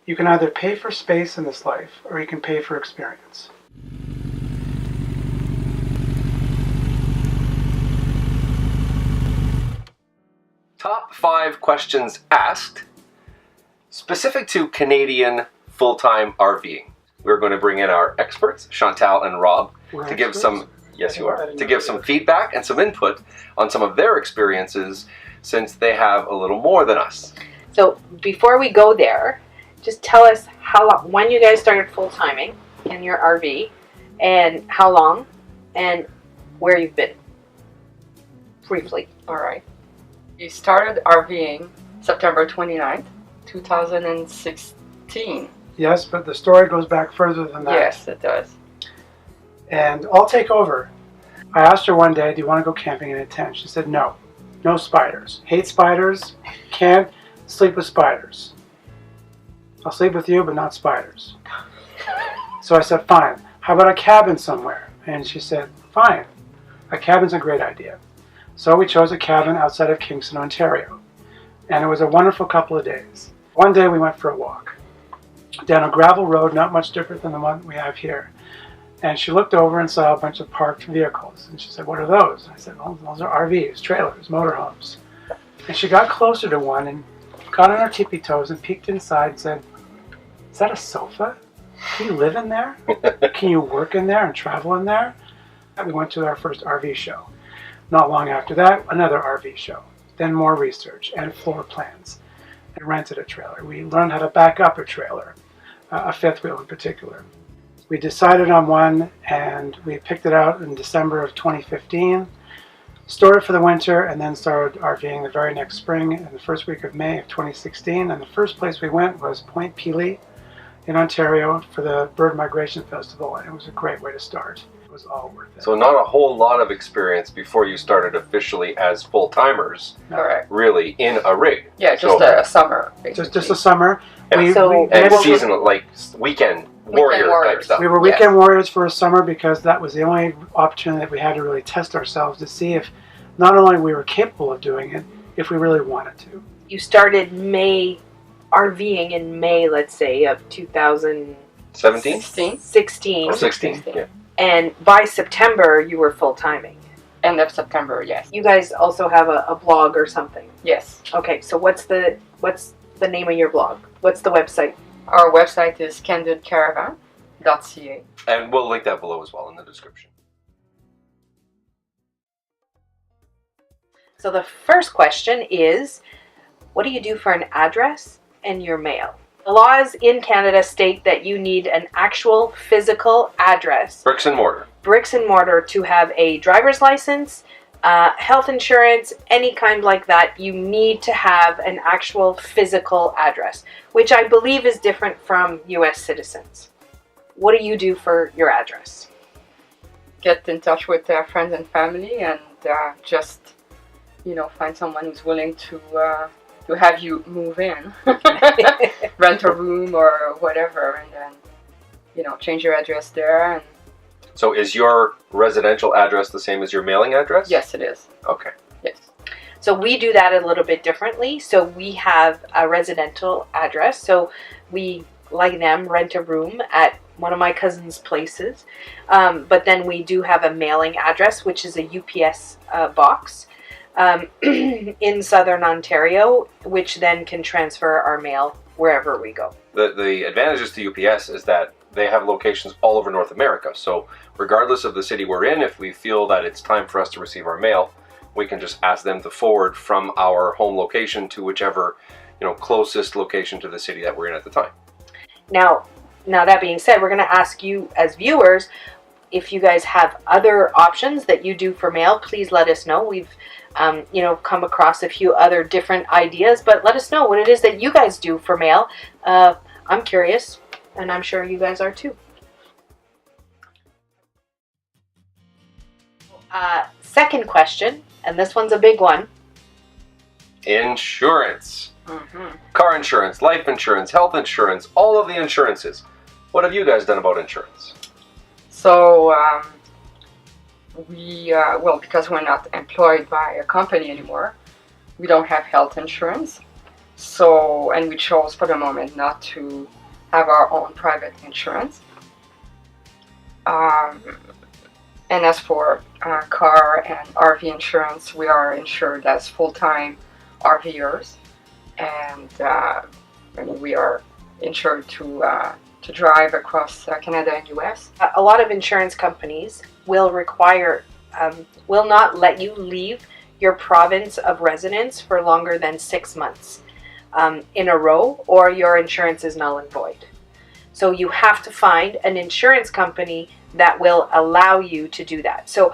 You can either pay for space in this life, or you can pay for experience. Top 5 questions asked specific to Canadian full-time RVing. We're going to bring in our experts, Chantal and Rob, to give some, yes you are, to give some feedback and some input on some of their experiences, since they have a little more than us. So before we go there, just tell us how long, when you guys started full-timing in your RV, and how long, and where you've been. Briefly. All right. We started RVing September 29th, 2016. Yes, but the story goes back further than that. Yes, it does. And I'll take over. I asked her one day, do you want to go camping in a tent? She said, no. No spiders. Hate spiders. Can't sleep with spiders. I'll sleep with you, but not spiders. So I said, fine. How about a cabin somewhere? And she said, fine. A cabin's a great idea. So we chose a cabin outside of Kingston, Ontario. And it was a wonderful couple of days. One day we went for a walk down a gravel road, not much different than the one we have here. And she looked over and saw a bunch of parked vehicles. And she said, what are those? I said, well, those are RVs, trailers, motorhomes. And she got closer to one and got on her tippy toes and peeked inside and said, is that a sofa? Can you live in there? Can you work in there and travel in there? And we went to our first RV show. Not long after that, another RV show. Then more research and floor plans. And rented a trailer. We learned how to back up a trailer, a fifth wheel in particular. We decided on one and we picked it out in December of 2015, stored it for the winter, and then started RVing the very next spring in the first week of May of 2016. And the first place we went was Point Pelee in Ontario for the Bird Migration Festival, and it was a great way to start. It was all worth it. So not a whole lot of experience before you started officially as full-timers, Correct. really, in a rig. Yeah, just a summer, basically. Just a summer. Yeah. And seasonal, like weekend warrior type stuff. We were weekend warriors for a summer because that was the only opportunity that we had to really test ourselves to see if not only we were capable of doing it, if we really wanted to. You started RVing in May, let's say, of 2017? 16. Oh, 16, yeah. And by September, you were full-timing. End of September, yes. You guys also have a blog or something? Yes. Okay, so what's the name of your blog? What's the website? Our website is candidcaravan.ca. And we'll link that below as well in the description. So the first question is, what do you do for an address and your mail? The laws in Canada state that you need an actual physical address. Bricks and mortar. Bricks and mortar to have a driver's license, health insurance, any kind like that. You need to have an actual physical address, which I believe is different from U.S. citizens. What do you do for your address? Get in touch with friends and family and just, find someone who's willing to have you move in, rent a room or whatever, and then, change your address there. And so is your residential address the same as your mailing address? Yes, it is. Okay. Yes. So we do that a little bit differently. So we have a residential address. So we, like them, rent a room at one of my cousin's places. But then we do have a mailing address, which is a UPS box. In southern Ontario, which then can transfer our mail wherever we go. The advantages to UPS is that they have locations all over North America. So regardless of the city we're in, if we feel that it's time for us to receive our mail, we can just ask them to forward from our home location to whichever, closest location to the city that we're in at the time. Now that being said, we're going to ask you as viewers, if you guys have other options that you do for mail, please let us know. We've come across a few other different ideas, but let us know what it is that you guys do for mail. I'm curious, and I'm sure you guys are too. Second question, and this one's a big one. Insurance. Car insurance, life insurance, health insurance, all of the insurances. What have you guys done about insurance? So, because we're not employed by a company anymore, we don't have health insurance. So, and we chose for the moment not to have our own private insurance. And as for car and RV insurance, we are insured as full-time RVers, and we are insured to drive across Canada and US. A lot of insurance companies will require, will not let you leave your province of residence for longer than 6 months in a row, or your insurance is null and void. So you have to find an insurance company that will allow you to do that. So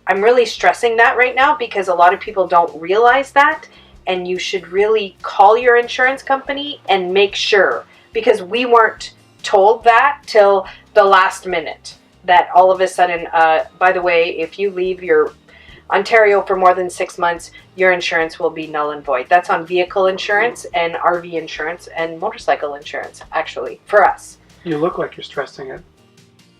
I'm really stressing that right now because a lot of people don't realize that, and you should really call your insurance company and make sure, because we weren't told that till the last minute, that all of a sudden, by the way, if you leave your Ontario for more than 6 months, your insurance will be null and void. That's on vehicle insurance and RV insurance and motorcycle insurance, actually, for us. You look like you're stressing it.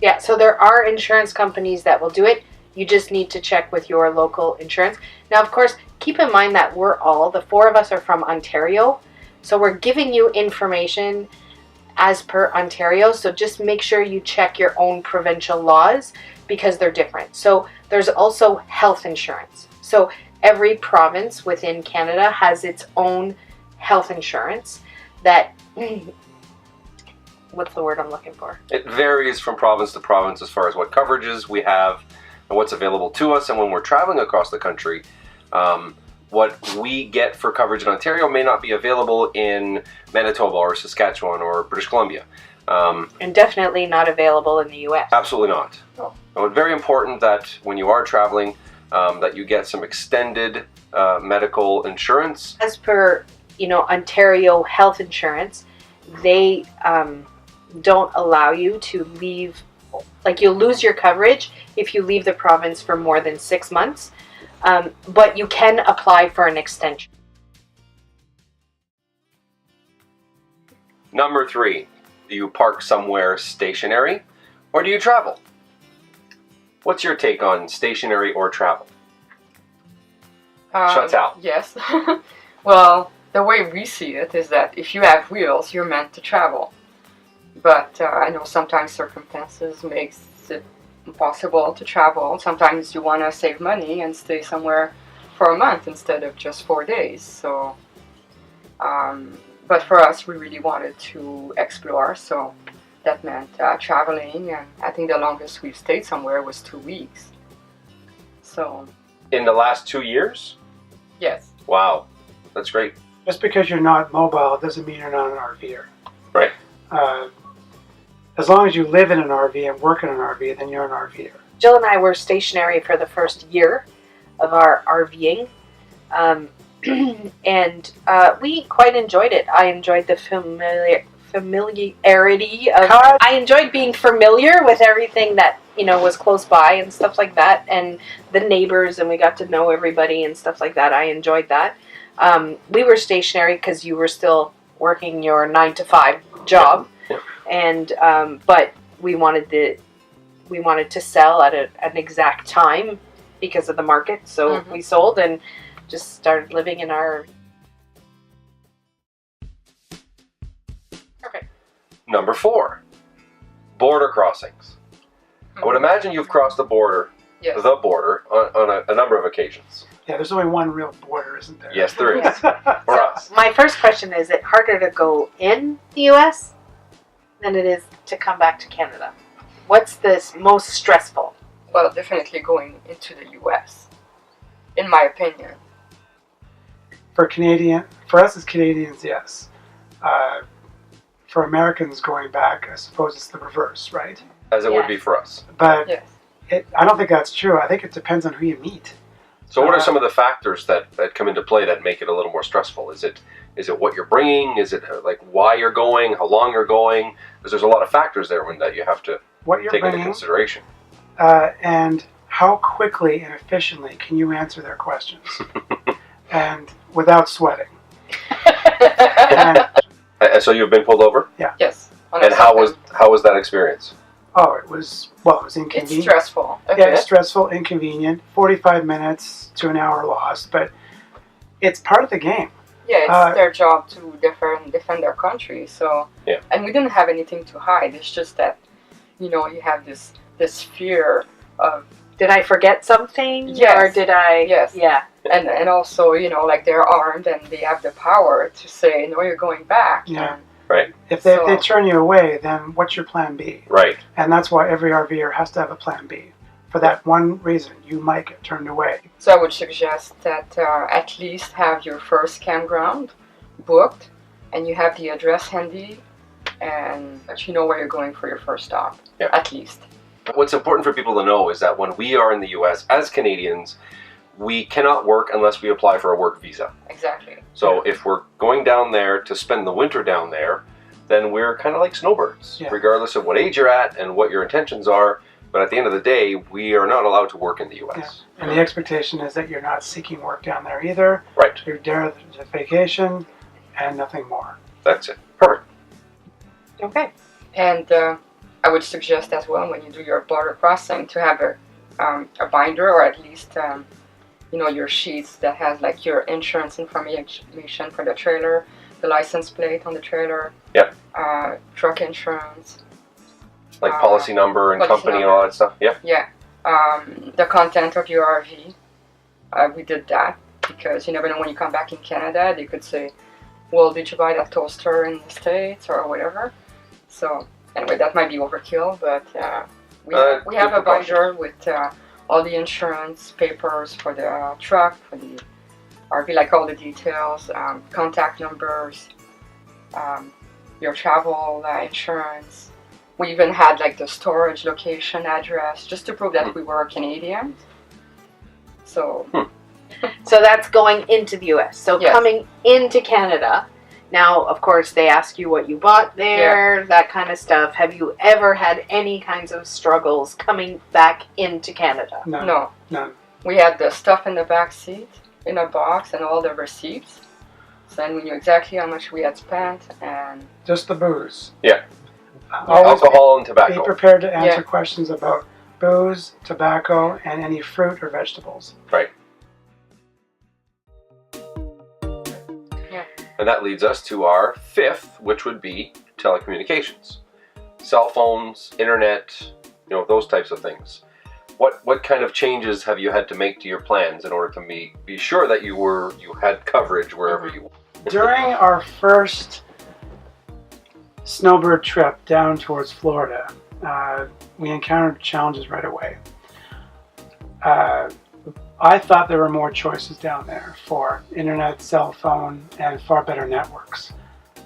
Yeah, so there are insurance companies that will do it. You just need to check with your local insurance. Now, of course, keep in mind that the 4 of us are from Ontario, so we're giving you information as per Ontario, so just make sure you check your own provincial laws because they're different. So there's also health insurance. So every province within Canada has its own health insurance that, what's the word I'm looking for? It varies from province to province as far as what coverages we have and what's available to us. And when we're traveling across the country, what we get for coverage in Ontario may not be available in Manitoba or Saskatchewan or British Columbia. And definitely not available in the US. Absolutely not. Oh. So it's very important that when you are traveling, that you get some extended medical insurance. As per, Ontario health insurance, they don't allow you to leave, like you'll lose your coverage if you leave the province for more than 6 months. But you can apply for an extension. Number 3, do you park somewhere stationary or do you travel? What's your take on stationary or travel? Chantal. Yes. Well, the way we see it is that if you have wheels, you're meant to travel. But I know sometimes circumstances makes it impossible to travel. Sometimes you want to save money and stay somewhere for a month instead of just 4 days. So, but for us, we really wanted to explore, so that meant traveling, and I think the longest we've stayed somewhere was 2 weeks. So. In the last 2 years? Yes. Wow, that's great. Just because you're not mobile doesn't mean you're not an RVer. Right. As long as you live in an RV and work in an RV, then you're an RVer. Jill and I were stationary for the first year of our RVing, and we quite enjoyed it. I enjoyed the familiarity of. I enjoyed being familiar with everything that was close by and stuff like that, and the neighbors, and we got to know everybody and stuff like that. I enjoyed that. We were stationary because you were still working your 9-to-5 job. And but we wanted to sell at an exact time because of the market, so we sold and just started living in our. Okay. Number 4, border crossings. I would imagine you've crossed the border, Yes. on a number of occasions. Yeah, there's only one real border, isn't there? Yes, there is. For us. My first question is it harder to go in the U.S. than it is to come back to Canada? What's the most stressful? Well, definitely going into the U.S., in my opinion. For us as Canadians, yes. For Americans going back, I suppose it's the reverse, right? As it would be for us. But Yes. I don't think that's true. I think it depends on who you meet. So what are some of the factors that come into play that make it a little more stressful? Is it what you're bringing? Is it like why you're going, how long you're going? Because there's a lot of factors there that you have to take into consideration. And how quickly and efficiently can you answer their questions? And without sweating. And, so you've been pulled over? yeah. Yes. And how was that experience? Oh, it was inconvenient. It's stressful. Okay. Yeah, it's stressful, inconvenient, 45 minutes to an hour lost, but it's part of the game. Yeah, it's their job to defend their country. So, and we didn't have anything to hide. It's just that, you know, you have this fear of, did I forget something? Yes. Or did I? Yes. Yeah. And also, you know, like they're armed and they have the power to say, no, you're going back. Yeah. Right. If they turn you away, then what's your plan B? Right. And that's why every RVer has to have a plan B. For that one reason, you might get turned away. So I would suggest that at least have your first campground booked, and you have the address handy, and that you know where you're going for your first stop, at least. What's important for people to know is that when we are in the U.S. as Canadians, we cannot work unless we apply for a work visa. Exactly. So if we're going down there to spend the winter down there, then we're kind of like snowbirds, regardless of what age you're at and what your intentions are. But at the end of the day, we are not allowed to work in the U.S. Yeah. And the expectation is that you're not seeking work down there either. Right. You're there to vacation and nothing more. That's it. Perfect. Okay. And I would suggest as well, when you do your border crossing, to have a binder, or at least you know, your sheets that has like your insurance information for the trailer, the license plate on the trailer, truck insurance, like policy number and company and all that stuff. Yeah. The content of your RV. We did that because you never know when you come back in Canada. They could say, well, did you buy that toaster in the States or whatever? So anyway, that might be overkill, but we have a binder with all the insurance papers for the truck, for the RV, like all the details, contact numbers, your travel insurance. We even had like the storage location address, just to prove that we were Canadians. So, So that's going into the U.S. So coming into Canada. Now, of course, they ask you what you bought there, that kind of stuff. Have you ever had any kinds of struggles coming back into Canada? No. None. We had the stuff in the back seat, in a box, and all the receipts. So then we knew exactly how much we had spent, and just the booze. Yeah. Always alcohol and tobacco. Be prepared to answer questions about booze, tobacco, and any fruit or vegetables. Right. Yeah. And that leads us to our fifth, which would be telecommunications. Cell phones, internet, you know, those types of things. What kind of changes have you had to make to your plans in order to be sure that you had coverage wherever you were? During our first snowbird trip down towards Florida, we encountered challenges right away. I thought there were more choices down there for internet, cell phone, and far better networks.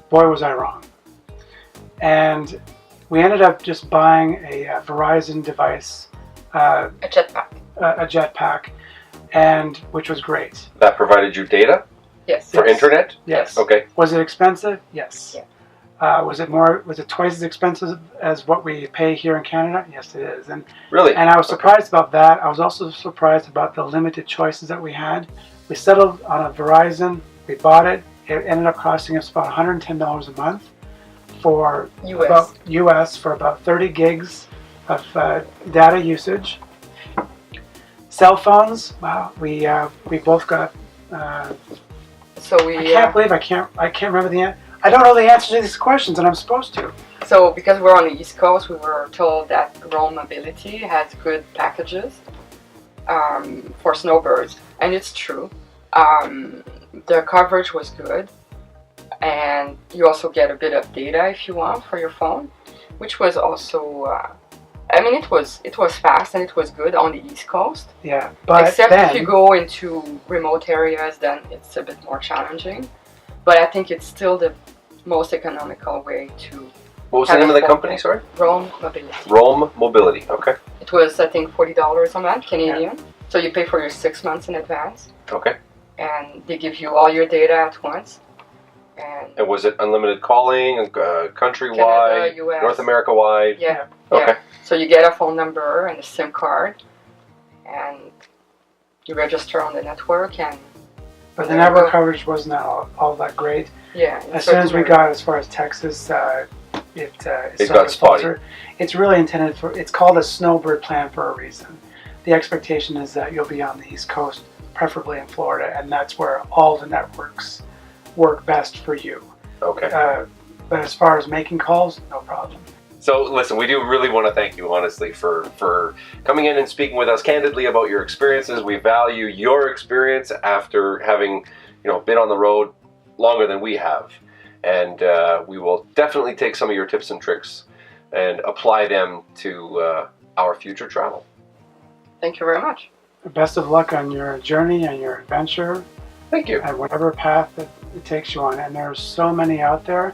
Boy, was I wrong. And we ended up just buying a Verizon device, a jetpack, and which was great. That provided you data? Yes. For internet? Yes. Okay. Was it expensive? Yes. Yeah. Was it twice as expensive as what we pay here in Canada? Yes, it is. And really? And I was surprised about that. I was also surprised about the limited choices that we had. We settled on a Verizon. We bought it. It ended up costing us about $110 a month for US for about 30 gigs of data usage. Cell phones. Wow, we both got. So we. I can't believe I can't remember the answer. I don't know the answer to these questions, and I'm supposed to. So because we're on the East Coast, we were told that Roam Mobility has good packages for snowbirds, and it's true. The coverage was good, and you also get a bit of data if you want for your phone, which was also. I mean, it was fast and it was good on the East Coast. Yeah, but except if you go into remote areas, then it's a bit more challenging. But I think it's still the most economical way to. What was the name of the company, sorry? Roam Mobility. Roam Mobility, okay. It was, I think, $40 a month, Canadian. Yeah. So you pay for your 6 months in advance. Okay. And they give you all your data at once. And was it unlimited calling, countrywide, Canada, US. North America wide? Yeah. Okay. Yeah. So you get a phone number and a SIM card, and you register on the network, and. But the network coverage wasn't all that great. Yeah. As soon as we got as far as Texas, it got spotty. It's really intended for. It's called a snowbird plan for a reason. The expectation is that you'll be on the East Coast, preferably in Florida, and that's where all the networks work best for you. Okay. But as far as making calls, no problem. So listen, we do really want to thank you, honestly, for coming in and speaking with us candidly about your experiences. We value your experience after having, been on the road longer than we have. And we will definitely take some of your tips and tricks and apply them to our future travel. Thank you very much. Best of luck on your journey and your adventure. Thank you. And whatever path that it takes you on. And there's so many out there.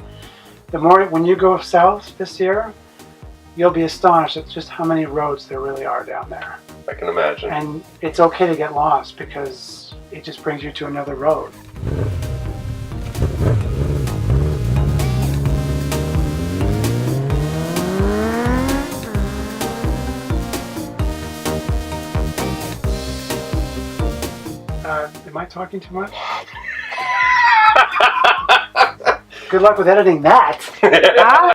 The more, when you go south this year, you'll be astonished at just how many roads there really are down there. I can imagine. And it's okay to get lost because it just brings you to another road. Am I talking too much? Good luck with editing that.